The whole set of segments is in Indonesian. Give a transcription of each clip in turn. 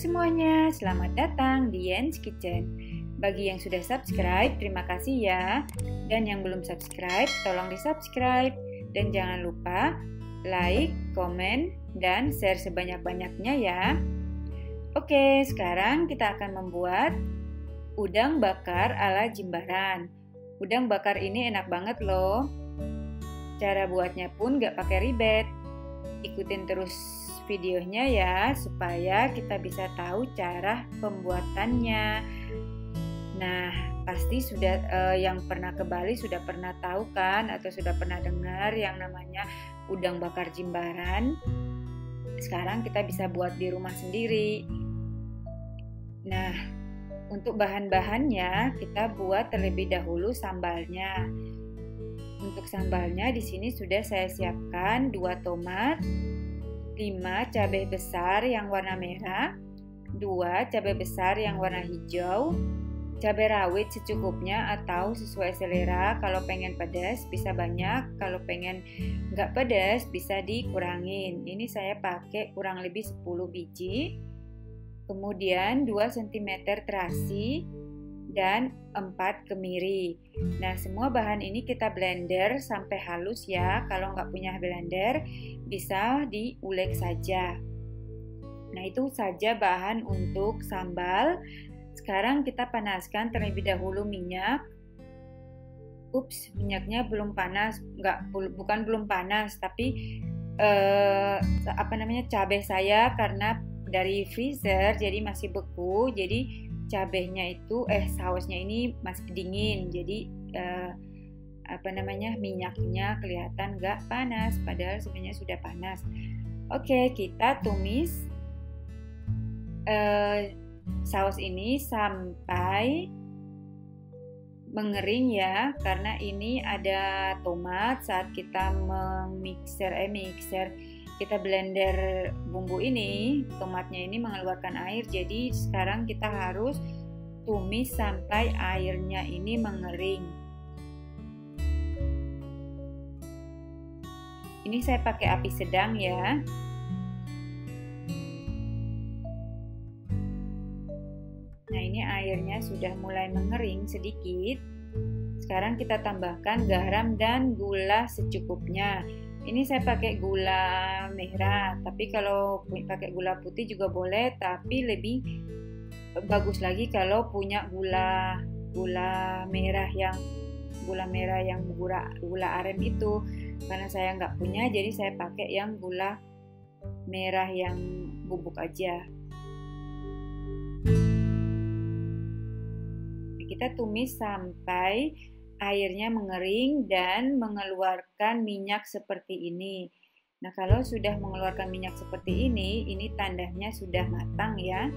semuanya, selamat datang di Yen's Kitchen. Bagi yang sudah subscribe, terima kasih ya. Dan yang belum subscribe, tolong di-subscribe. Dan jangan lupa like, komen, dan share sebanyak-banyaknya ya. Oke, sekarang kita akan membuat udang bakar ala Jimbaran. Udang bakar ini enak banget loh. Cara buatnya pun gak pakai ribet. Ikutin terus videonya ya, supaya kita bisa tahu cara pembuatannya. Nah, pasti sudah yang pernah ke Bali sudah pernah tahu kan, atau sudah pernah dengar yang namanya udang bakar Jimbaran. Sekarang kita bisa buat di rumah sendiri. Nah, untuk bahan-bahannya kita buat terlebih dahulu sambalnya. Untuk sambalnya di sini sudah saya siapkan 2 tomat, 5 cabai besar yang warna merah, 2 cabai besar yang warna hijau, cabai rawit secukupnya atau sesuai selera. Kalau pengen pedas bisa banyak, kalau pengen nggak pedas bisa dikurangin. Ini saya pakai kurang lebih 10 biji. Kemudian 2 cm terasi dan 4 kemiri. Nah, semua bahan ini kita blender sampai halus ya. Kalau nggak punya blender, bisa diulek saja. Nah, itu saja bahan untuk sambal. Sekarang kita panaskan terlebih dahulu minyak. Ups, minyaknya belum panas. Bukan belum panas, tapi cabai saya karena dari freezer jadi masih beku. Jadi cabenya itu sausnya ini masih dingin, jadi minyaknya kelihatan gak panas, padahal sebenarnya sudah panas. Oke, kita tumis saus ini sampai mengering ya, karena ini ada tomat. Saat kita mixer kita blender bumbu ini, tomatnya ini mengeluarkan air, jadi sekarang kita harus tumis sampai airnya ini mengering. Ini saya pakai api sedang ya. Nah, ini airnya sudah mulai mengering sedikit. Sekarang kita tambahkan garam dan gula secukupnya. Ini saya pakai gula merah, tapi kalau pakai gula putih juga boleh, tapi lebih bagus lagi kalau punya gula merah yang gula aren itu. Karena saya nggak punya, jadi saya pakai yang gula merah yang bubuk aja. Kita tumis sampai airnya mengering dan mengeluarkan minyak seperti ini. Nah, kalau sudah mengeluarkan minyak seperti ini tandanya sudah matang ya.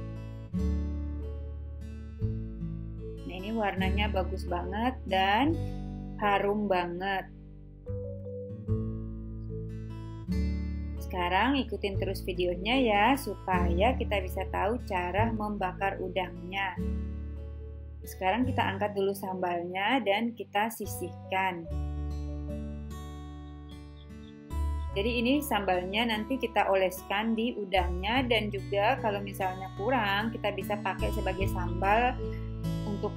Nah, ini warnanya bagus banget dan harum banget. Sekarang ikutin terus videonya ya, supaya kita bisa tahu cara membakar udangnya. Sekarang kita angkat dulu sambalnya dan kita sisihkan. Jadi ini sambalnya nanti kita oleskan di udangnya, dan juga kalau misalnya kurang kita bisa pakai sebagai sambal untuk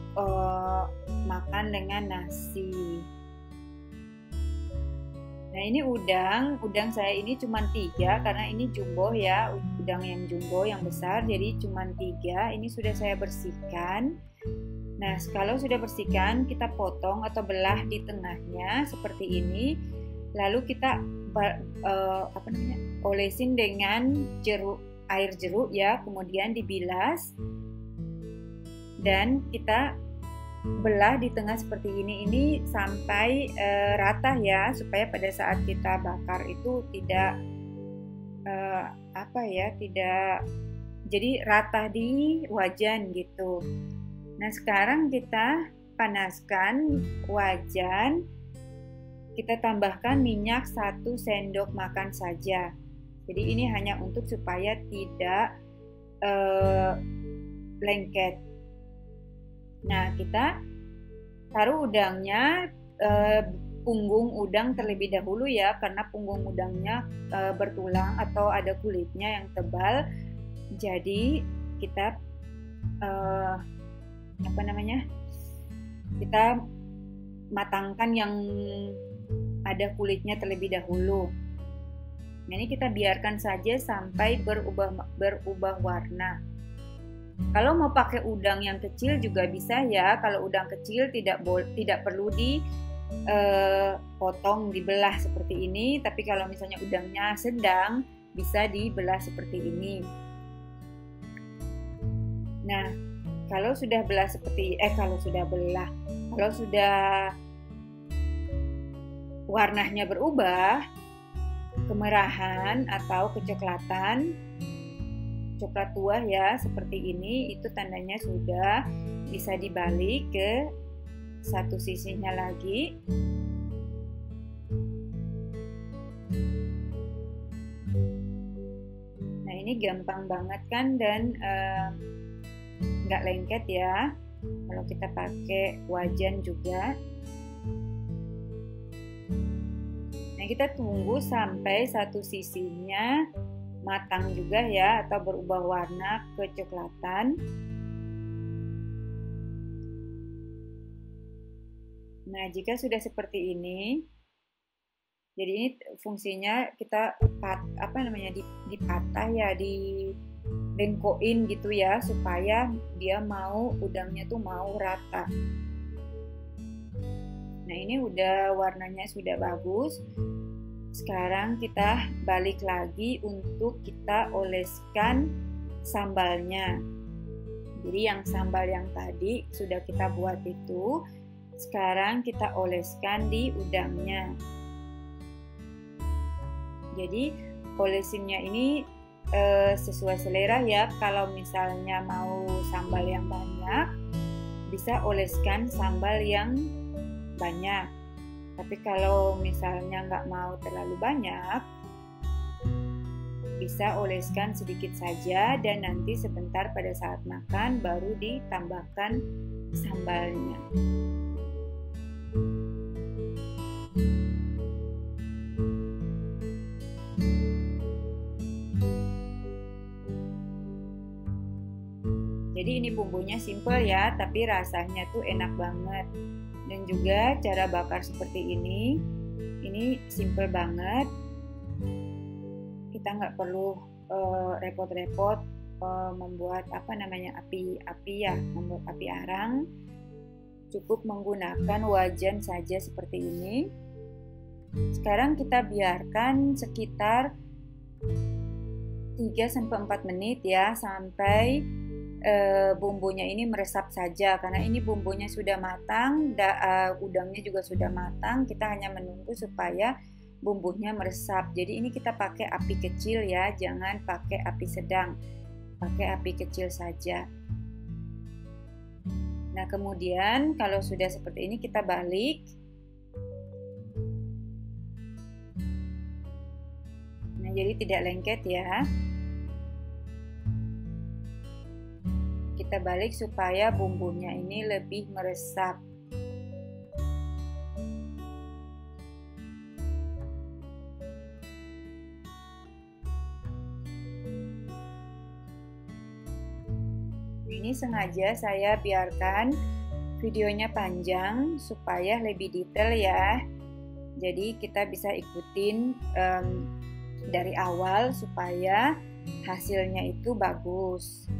makan dengan nasi. Nah, ini udang saya ini cuma 3 karena ini jumbo ya, udang yang jumbo yang besar, jadi cuma 3. Ini sudah saya bersihkan. Nah, kalau sudah bersihkan, kita potong atau belah di tengahnya seperti ini. Lalu kita olesin dengan air jeruk ya, kemudian dibilas. Dan kita belah di tengah seperti ini. Ini sampai rata ya, supaya pada saat kita bakar itu tidak jadi rata di wajan gitu. Nah, sekarang kita panaskan wajan, kita tambahkan minyak 1 sendok makan saja. Jadi ini hanya untuk supaya tidak lengket. Nah, kita taruh udangnya, punggung udang terlebih dahulu ya, karena punggung udangnya bertulang atau ada kulitnya yang tebal. Jadi kita kita matangkan yang ada kulitnya terlebih dahulu. Nah, ini kita biarkan saja sampai berubah warna. Kalau mau pakai udang yang kecil juga bisa ya. Kalau udang kecil tidak perlu potong, dibelah seperti ini. Tapi kalau misalnya udangnya sedang, bisa dibelah seperti ini. Nah, kalau sudah warnanya berubah, kemerahan atau kecoklatan, coklat tua ya, seperti ini, itu tandanya sudah bisa dibalik ke satu sisinya lagi. Nah, ini gampang banget kan, dan nggak lengket ya kalau kita pakai wajan juga. Nah, kita tunggu sampai satu sisinya matang juga ya, atau berubah warna kecoklatan. Nah, jika sudah seperti ini, jadi ini fungsinya kita dipatah ya, dibengkokin gitu ya, supaya dia udangnya tuh mau rata. Nah, ini udah warnanya sudah bagus. Sekarang kita balik lagi untuk kita oleskan sambalnya. Jadi yang sambal yang tadi sudah kita buat itu, sekarang kita oleskan di udangnya. Jadi olesinnya ini sesuai selera ya. Kalau misalnya mau sambal yang banyak, bisa oleskan sambal yang banyak. Tapi kalau misalnya nggak mau terlalu banyak, bisa oleskan sedikit saja, dan nanti sebentar pada saat makan baru ditambahkan sambalnya. Jadi ini bumbunya simple ya, tapi rasanya tuh enak banget. Dan juga cara bakar seperti ini simple banget. Kita nggak perlu repot-repot membuat membuat api arang. Cukup menggunakan wajan saja seperti ini. Sekarang kita biarkan sekitar 3-4 menit ya, sampai bumbunya ini meresap saja. Karena ini bumbunya sudah matang, udangnya juga sudah matang. Kita hanya menunggu supaya bumbunya meresap. Jadi ini kita pakai api kecil ya, jangan pakai api sedang, pakai api kecil saja. Nah, kemudian kalau sudah seperti ini kita balik. Nah, jadi tidak lengket ya. Kita balik supaya bumbunya ini lebih meresap. Ini sengaja saya biarkan videonya panjang supaya lebih detail ya. Jadi kita bisa ikutin dari awal supaya hasilnya itu bagus.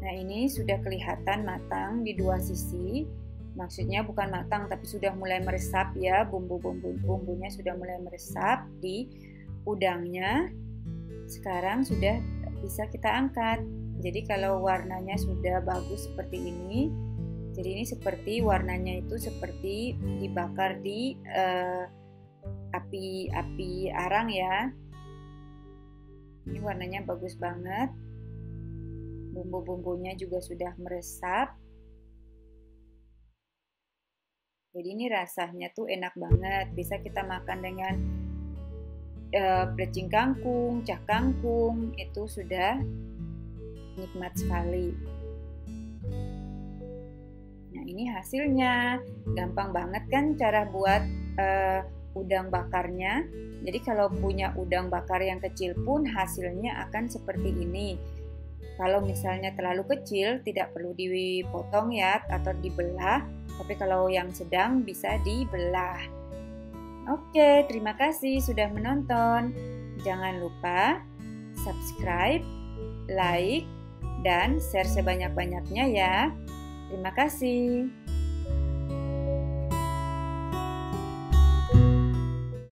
Nah, ini sudah kelihatan matang di dua sisi. Maksudnya bukan matang, tapi sudah mulai meresap ya, bumbunya sudah mulai meresap di udangnya. Sekarang sudah bisa kita angkat. Jadi kalau warnanya sudah bagus seperti ini, jadi ini seperti warnanya itu seperti dibakar di api arang ya. Ini warnanya bagus banget. Bumbu-bumbunya juga sudah meresap. Jadi ini rasanya tuh enak banget. Bisa kita makan dengan plecing kangkung, cah kangkung, itu sudah nikmat sekali. Nah, ini hasilnya. Gampang banget kan cara buat udang bakarnya. Jadi kalau punya udang bakar yang kecil pun hasilnya akan seperti ini. Kalau misalnya terlalu kecil tidak perlu dipotong ya atau dibelah, tapi kalau yang sedang bisa dibelah. Oke, terima kasih sudah menonton. Jangan lupa subscribe, like, dan share sebanyak-banyaknya ya. Terima kasih.